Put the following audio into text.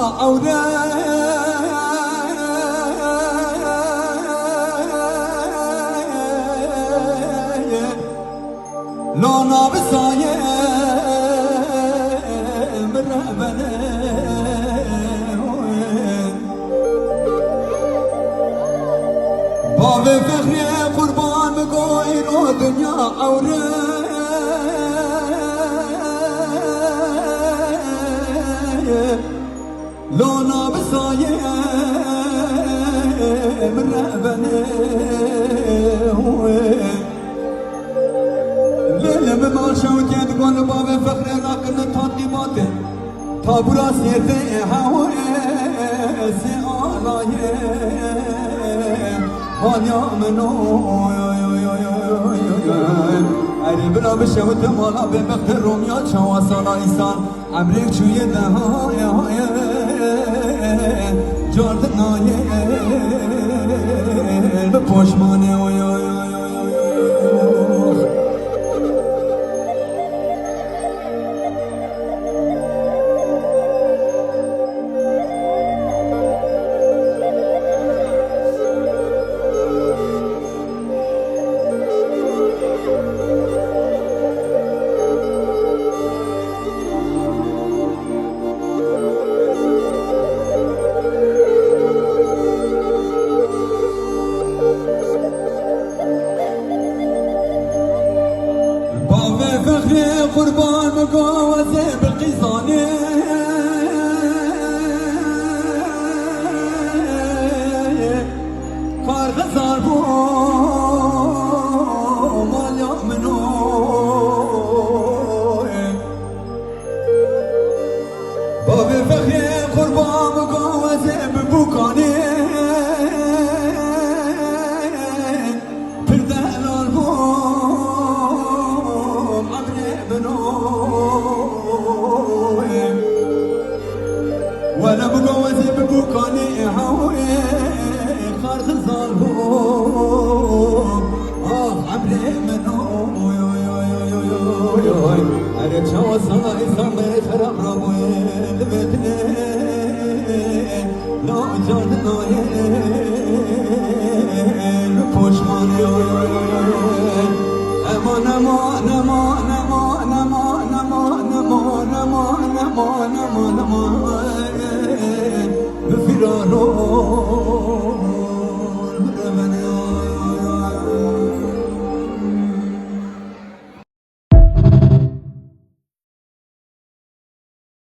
أودا لونا بسايا مرحبا باب فخري قربان بقوين ودنيا أودا لونا بسايا مرحبا ليلة ما شوكي تقول باب فخري لكن تطيباتي طابورا سيدي هاوي سيالاي هانيا منو أري بلا بشوت مالا بمخت روميا شوا سالا إنسان أمريك شوية دهايا جارد نايا بپوشمانه فخري قربان مقاوزة بالقيصاني